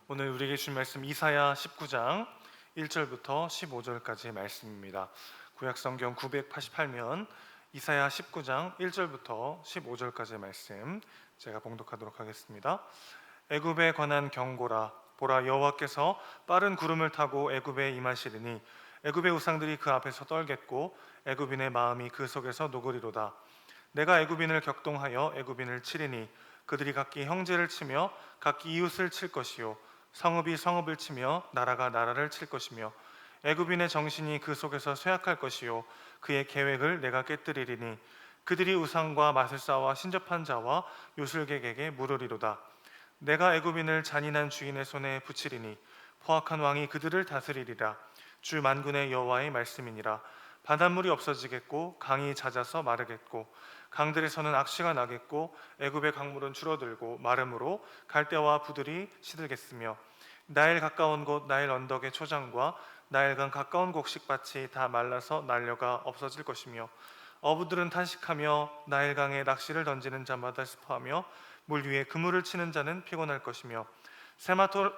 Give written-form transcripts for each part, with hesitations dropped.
오늘 우리에게 주신 말씀 이사야 19장 1절부터 15절까지의 말씀입니다. 구약성경 988면 이사야 19장 1절부터 15절까지의 말씀 제가 봉독하도록 하겠습니다. 애굽에 관한 경고라. 보라, 여호와께서 빠른 구름을 타고 애굽에 임하시리니 애굽의 우상들이 그 앞에서 떨겠고 애굽인의 마음이 그 속에서 녹으리로다. 내가 애굽인을 격동하여 애굽인을 치리니 그들이 각기 형제를 치며 각기 이웃을 칠 것이요 성읍이 성읍을 치며 나라가 나라를 칠 것이며 애굽인의 정신이 그 속에서 쇠약할 것이요 그의 계획을 내가 깨뜨리리니 그들이 우상과 마술사와 신접한 자와 요술객에게 물으리로다. 내가 애굽인을 잔인한 주인의 손에 붙이리니 포악한 왕이 그들을 다스리리라. 주 만군의 여호와의 말씀이니라. 바닷물이 없어지겠고 강이 잦아서 마르겠고 강들에서는 악취가 나겠고 애굽의 강물은 줄어들고 마름으로 갈대와 부들이 시들겠으며 나일 가까운 곳 나일 언덕의 초장과 나일강 가까운 곡식밭이 다 말라서 난려가 없어질 것이며 어부들은 탄식하며 나일강에 낚시를 던지는 자마다 슬퍼하며 물 위에 그물을 치는 자는 피곤할 것이며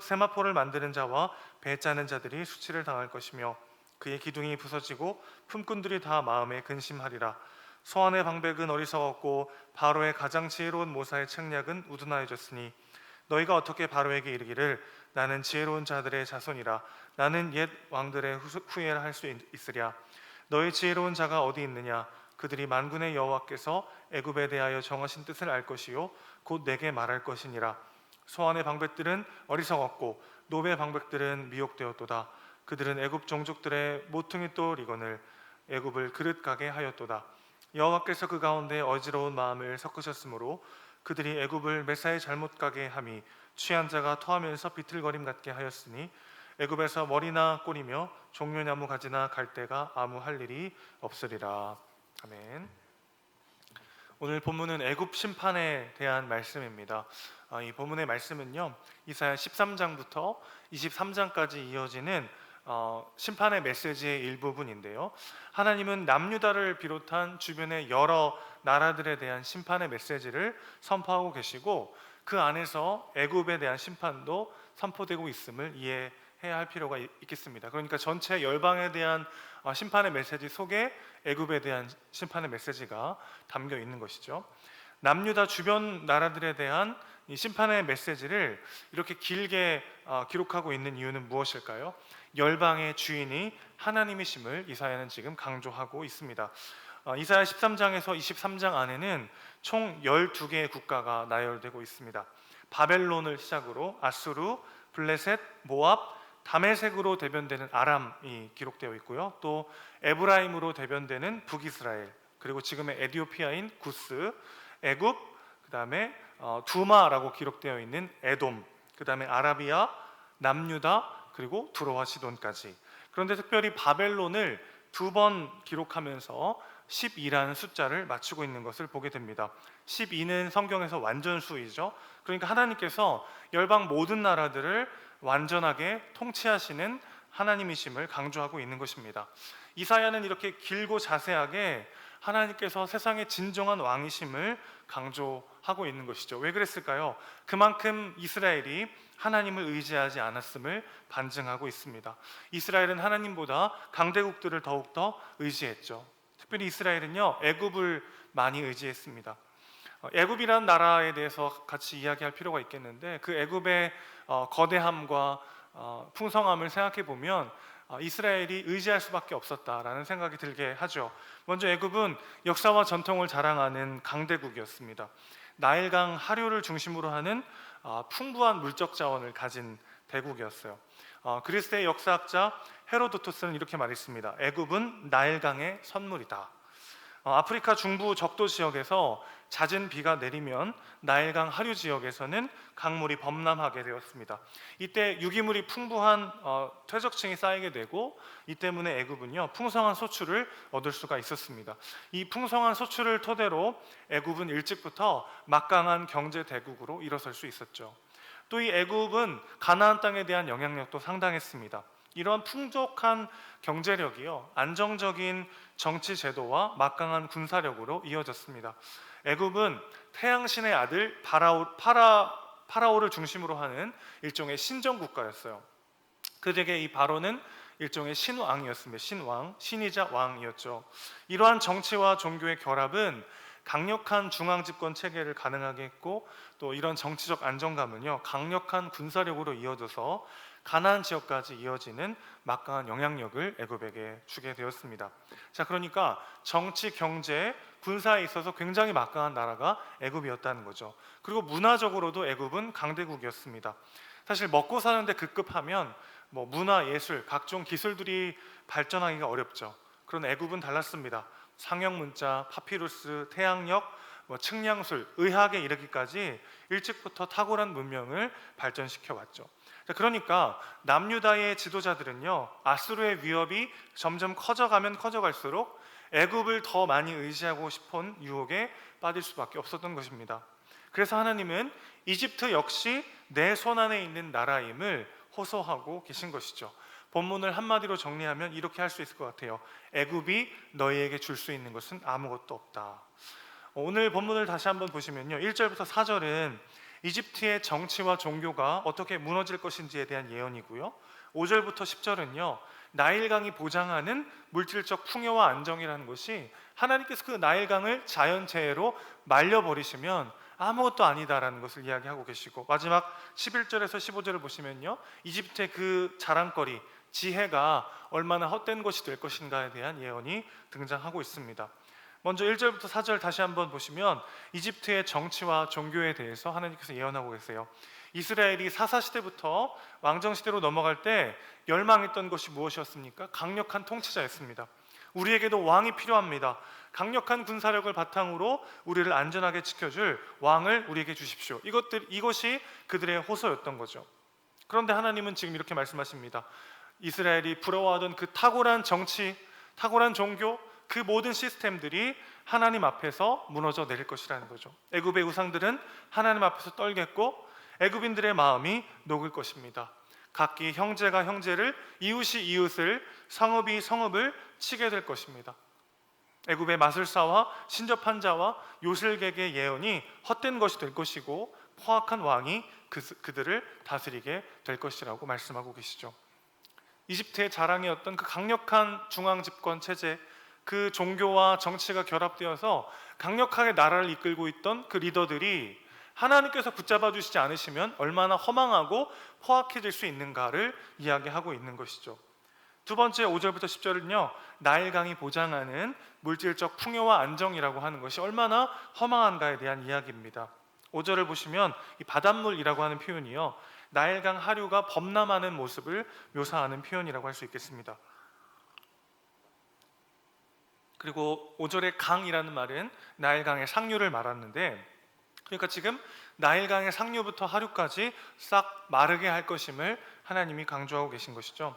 세마포를 만드는 자와 배 짜는 자들이 수치를 당할 것이며 그의 기둥이 부서지고 품꾼들이 다 마음에 근심하리라. 소안의 방백은 어리석었고 바로의 가장 지혜로운 모사의 책략은 우둔하여졌으니 너희가 어떻게 바로에게 이르기를 나는 지혜로운 자들의 자손이라. 나는 옛 왕들의 후예라 할 수 있으랴. 너희 지혜로운 자가 어디 있느냐. 그들이 만군의 여호와께서 애굽에 대하여 정하신 뜻을 알 것이요 곧 내게 말할 것이니라. 소안의 방백들은 어리석었고 노베의 방백들은 미혹되었도다. 그들은 애굽 종족들의 모퉁이 돌 리건을 애굽을 그릇 가게 하였도다. 여호와께서 그 가운데 어지러운 마음을 섞으셨으므로 그들이 애굽을 메사에 잘못 가게 함이 취한 자가 토하면서 비틀거림 같게 하였으니 애굽에서 머리나 꼬리며 종려나무 가지나 갈대가 아무 할 일이 없으리라. 아멘. 오늘 본문은 애굽 심판에 대한 말씀입니다. 이 본문의 말씀은요, 이사야 13장부터 23장까지 이어지는 심판의 메시지의 일부분인데요. 하나님은 남유다를 비롯한 주변의 여러 나라들에 대한 심판의 메시지를 선포하고 계시고 그 안에서 애굽에 대한 심판도 선포되고 있음을 이해해야 할 필요가 있겠습니다. 그러니까 전체 열방에 대한 심판의 메시지 속에 애굽에 대한 심판의 메시지가 담겨 있는 것이죠. 남유다 주변 나라들에 대한 이 심판의 메시지를 이렇게 길게 기록하고 있는 이유는 무엇일까요? 열방의 주인이 하나님이심을 이사야는 지금 강조하고 있습니다. 이사야 13장에서 23장 안에는 총 12개의 국가가 나열되고 있습니다. 바벨론을 시작으로 아수르, 블레셋, 모압, 다메섹으로 대변되는 아람이 기록되어 있고요. 또 에브라임으로 대변되는 북이스라엘, 그리고 지금의 에디오피아인 구스, 애굽, 그 다음에 두마라고 기록되어 있는 에돔, 그 다음에 아라비아, 남유다, 그리고 두로와 시돈까지. 그런데 특별히 바벨론을 2번 기록하면서 12라는 숫자를 맞추고 있는 것을 보게 됩니다. 12는 성경에서 완전수이죠. 그러니까 하나님께서 열방 모든 나라들을 완전하게 통치하시는 하나님이심을 강조하고 있는 것입니다. 이사야는 이렇게 길고 자세하게 하나님께서 세상의 진정한 왕이심을 강조하고 있는 것이죠. 왜 그랬을까요? 그만큼 이스라엘이 하나님을 의지하지 않았음을 반증하고 있습니다. 이스라엘은 하나님보다 강대국들을 더욱더 의지했죠. 특별히 이스라엘은요, 애굽을 많이 의지했습니다. 애굽이라는 나라에 대해서 같이 이야기할 필요가 있겠는데 그 애굽의 거대함과 풍성함을 생각해 보면 이스라엘이 의지할 수밖에 없었다라는 생각이 들게 하죠. 먼저 애굽은 역사와 전통을 자랑하는 강대국이었습니다. 나일강 하류를 중심으로 하는 풍부한 물적 자원을 가진 대국이었어요. 그리스의 역사학자 헤로도토스는 이렇게 말했습니다. 애굽은 나일강의 선물이다. 아프리카 중부 적도 지역에서 잦은 비가 내리면 나일강 하류 지역에서는 강물이 범람하게 되었습니다. 이때 유기물이 풍부한 퇴적층이 쌓이게 되고 이 때문에 애굽은요 풍성한 소출을 얻을 수가 있었습니다. 이 풍성한 소출을 토대로 애굽은 일찍부터 막강한 경제 대국으로 일어설 수 있었죠. 또 이 애굽은 가나안 땅에 대한 영향력도 상당했습니다. 이런 풍족한 경제력이요 안정적인 정치 제도와 막강한 군사력으로 이어졌습니다. 애굽은 태양신의 아들 파라오를 중심으로 하는 일종의 신정 국가였어요. 그들에게 이 바로는 일종의 신왕이었습니다. 신왕, 신이자 왕이었죠. 이러한 정치와 종교의 결합은 강력한 중앙 집권 체계를 가능하게 했고, 또 이런 정치적 안정감은요 강력한 군사력으로 이어져서 가나안 지역까지 이어지는 막강한 영향력을 애굽에게 주게 되었습니다. 자, 그러니까 정치, 경제, 군사에 있어서 굉장히 막강한 나라가 애굽이었다는 거죠. 그리고 문화적으로도 애굽은 강대국이었습니다. 사실 먹고 사는데 급급하면 문화, 예술, 각종 기술들이 발전하기가 어렵죠. 그런 애굽은 달랐습니다. 상형 문자, 파피루스, 태양력, 측량술, 의학에 이르기까지 일찍부터 탁월한 문명을 발전시켜 왔죠. 그러니까 남유다의 지도자들은요 아수르의 위협이 점점 커져가면 커져갈수록 애굽을 더 많이 의지하고 싶은 유혹에 빠질 수밖에 없었던 것입니다. 그래서 하나님은 이집트 역시 내 손 안에 있는 나라임을 호소하고 계신 것이죠. 본문을 한마디로 정리하면 이렇게 할 수 있을 것 같아요. 애굽이 너희에게 줄 수 있는 것은 아무것도 없다. 오늘 본문을 다시 한번 보시면요 1절부터 4절은 이집트의 정치와 종교가 어떻게 무너질 것인지에 대한 예언이고요, 5절부터 10절은요 나일강이 보장하는 물질적 풍요와 안정이라는 것이 하나님께서 그 나일강을 자연재해로 말려버리시면 아무것도 아니다라는 것을 이야기하고 계시고, 마지막 11절에서 15절을 보시면요 이집트의 그 자랑거리, 지혜가 얼마나 헛된 것이 될 것인가에 대한 예언이 등장하고 있습니다. 먼저 1절부터 4절 다시 한번 보시면 이집트의 정치와 종교에 대해서 하나님께서 예언하고 계세요. 이스라엘이 사사시대부터 왕정시대로 넘어갈 때 멸망했던 것이 무엇이었습니까? 강력한 통치자였습니다. 우리에게도 왕이 필요합니다. 강력한 군사력을 바탕으로 우리를 안전하게 지켜줄 왕을 우리에게 주십시오. 이것이 그들의 호소였던 거죠. 그런데 하나님은 지금 이렇게 말씀하십니다. 이스라엘이 부러워하던 그 탁월한 정치, 탁월한 종교, 그 모든 시스템들이 하나님 앞에서 무너져 내릴 것이라는 거죠. 애굽의 우상들은 하나님 앞에서 떨겠고 애굽인들의 마음이 녹을 것입니다. 각기 형제가 형제를, 이웃이 이웃을, 성읍이 성읍을 치게 될 것입니다. 애굽의 마술사와 신접한 자와 요술객의 예언이 헛된 것이 될 것이고 포악한 왕이 그들을 다스리게 될 것이라고 말씀하고 계시죠. 이집트의 자랑이었던 그 강력한 중앙 집권 체제, 그 종교와 정치가 결합되어서 강력하게 나라를 이끌고 있던 그 리더들이 하나님께서 붙잡아 주시지 않으시면 얼마나 허망하고 포악해질 수 있는가를 이야기하고 있는 것이죠. 두 번째 5절부터 10절은요 나일강이 보장하는 물질적 풍요와 안정이라고 하는 것이 얼마나 허망한가에 대한 이야기입니다. 5절을 보시면 이 바닷물이라고 하는 표현이요 나일강 하류가 범람하는 모습을 묘사하는 표현이라고 할 수 있겠습니다. 그리고 5절의 강이라는 말은 나일강의 상류를 말하는데, 그러니까 지금 나일강의 상류부터 하류까지 싹 마르게 할 것임을 하나님이 강조하고 계신 것이죠.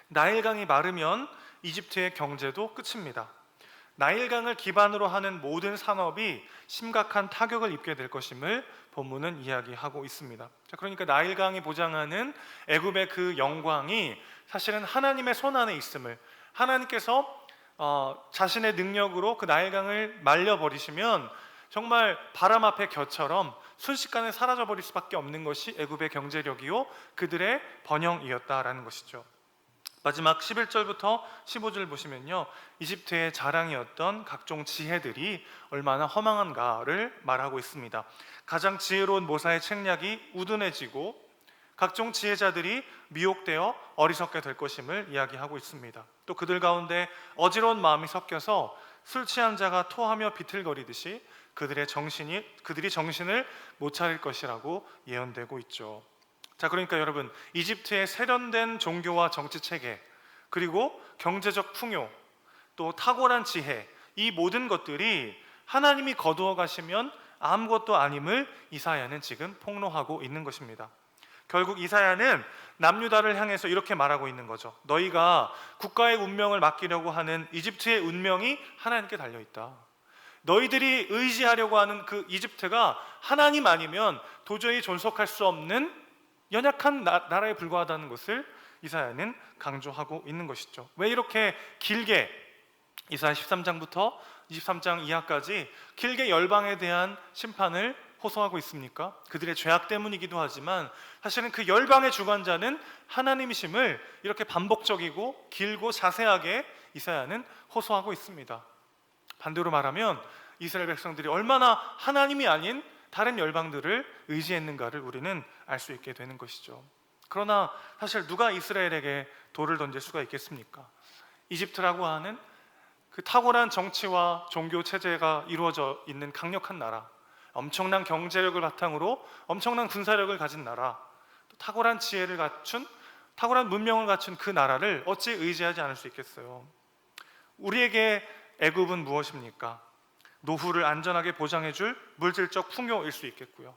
나일강이 마르면 이집트의 경제도 끝입니다. 나일강을 기반으로 하는 모든 산업이 심각한 타격을 입게 될 것임을 본문은 이야기하고 있습니다. 자, 그러니까 나일강이 보장하는 애굽의 그 영광이 사실은 하나님의 손 안에 있음을, 하나님께서 자신의 능력으로 그 나일강을 말려버리시면 정말 바람 앞의 겨처럼 순식간에 사라져버릴 수밖에 없는 것이 애굽의 경제력이요 그들의 번영이었다라는 것이죠. 마지막 11절부터 15절 보시면요 이집트의 자랑이었던 각종 지혜들이 얼마나 허망한가를 말하고 있습니다. 가장 지혜로운 모사의 책략이 우둔해지고 각종 지혜자들이 미혹되어 어리석게 될 것임을 이야기하고 있습니다. 또 그들 가운데 어지러운 마음이 섞여서 술 취한 자가 토하며 비틀거리듯이 그들이 정신을 못 차릴 것이라고 예언되고 있죠. 자, 그러니까 여러분 이집트의 세련된 종교와 정치 체계, 그리고 경제적 풍요, 또 탁월한 지혜, 이 모든 것들이 하나님이 거두어 가시면 아무것도 아님을 이사야는 지금 폭로하고 있는 것입니다. 결국 이사야는 남유다를 향해서 이렇게 말하고 있는 거죠. 너희가 국가의 운명을 맡기려고 하는 이집트의 운명이 하나님께 달려있다. 너희들이 의지하려고 하는 그 이집트가 하나님 아니면 도저히 존속할 수 없는 연약한 나라에 불과하다는 것을 이사야는 강조하고 있는 것이죠. 왜 이렇게 길게 이사야 13장부터 23장 이하까지 길게 열방에 대한 심판을 호소하고 있습니까? 그들의 죄악 때문이기도 하지만 사실은 그 열방의 주관자는 하나님이심을 이렇게 반복적이고 길고 자세하게 이사야는 호소하고 있습니다. 반대로 말하면 이스라엘 백성들이 얼마나 하나님이 아닌 다른 열방들을 의지했는가를 우리는 알 수 있게 되는 것이죠. 그러나 사실 누가 이스라엘에게 돌을 던질 수가 있겠습니까? 이집트라고 하는 그 탁월한 정치와 종교 체제가 이루어져 있는 강력한 나라, 엄청난 경제력을 바탕으로 엄청난 군사력을 가진 나라, 또 탁월한 지혜를 갖춘, 탁월한 문명을 갖춘 그 나라를 어찌 의지하지 않을 수 있겠어요? 우리에게 애굽은 무엇입니까? 노후를 안전하게 보장해줄 물질적 풍요일 수 있겠고요.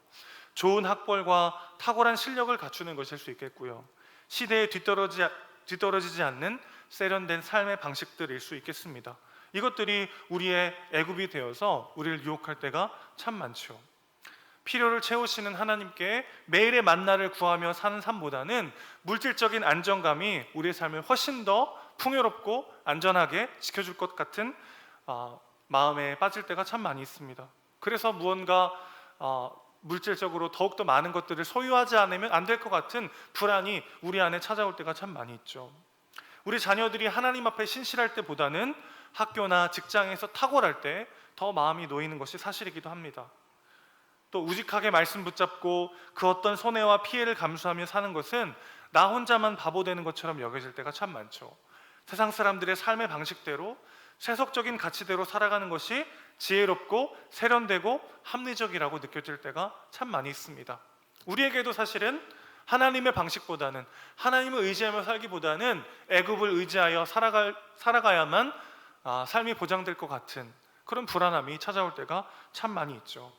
좋은 학벌과 탁월한 실력을 갖추는 것일 수 있겠고요. 시대에 뒤떨어지지 않는 세련된 삶의 방식들일 수 있겠습니다. 이것들이 우리의 애굽이 되어서 우리를 유혹할 때가 참 많죠. 필요를 채우시는 하나님께 매일의 만나를 구하며 사는 삶보다는 물질적인 안정감이 우리의 삶을 훨씬 더 풍요롭고 안전하게 지켜줄 것 같은 마음에 빠질 때가 참 많이 있습니다. 그래서 무언가 물질적으로 더욱더 많은 것들을 소유하지 않으면 안 될 것 같은 불안이 우리 안에 찾아올 때가 참 많이 있죠. 우리 자녀들이 하나님 앞에 신실할 때보다는 학교나 직장에서 탁월할 때 더 마음이 놓이는 것이 사실이기도 합니다. 또 우직하게 말씀 붙잡고 그 어떤 손해와 피해를 감수하며 사는 것은 나 혼자만 바보 되는 것처럼 여겨질 때가 참 많죠. 세상 사람들의 삶의 방식대로 세속적인 가치대로 살아가는 것이 지혜롭고 세련되고 합리적이라고 느껴질 때가 참 많이 있습니다. 우리에게도 사실은 하나님의 방식보다는, 하나님을 의지하며 살기보다는 애굽을 의지하여 살아가야만 삶이 보장될 것 같은 그런 불안함이 찾아올 때가 참 많이 있죠.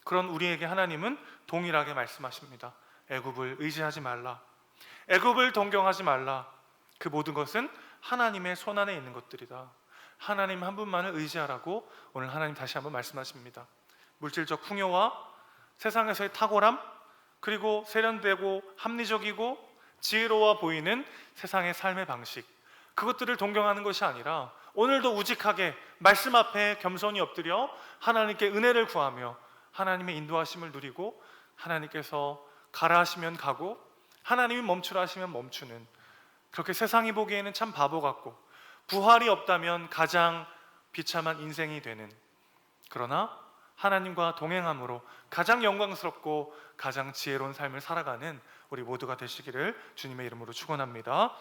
그런 우리에게 하나님은 동일하게 말씀하십니다. 애굽을 의지하지 말라. 애굽을 동경하지 말라. 그 모든 것은 하나님의 손안에 있는 것들이다. 하나님 한 분만을 의지하라고 오늘 하나님 다시 한번 말씀하십니다. 물질적 풍요와 세상에서의 탁월함, 그리고 세련되고 합리적이고 지혜로워 보이는 세상의 삶의 방식, 그것들을 동경하는 것이 아니라 오늘도 우직하게 말씀 앞에 겸손히 엎드려 하나님께 은혜를 구하며 하나님의 인도하심을 누리고 하나님께서 가라 하시면 가고 하나님이 멈추라 하시면 멈추는, 그렇게 세상이 보기에는 참 바보 같고 부활이 없다면 가장 비참한 인생이 되는, 그러나 하나님과 동행함으로 가장 영광스럽고 가장 지혜로운 삶을 살아가는 우리 모두가 되시기를 주님의 이름으로 축원합니다.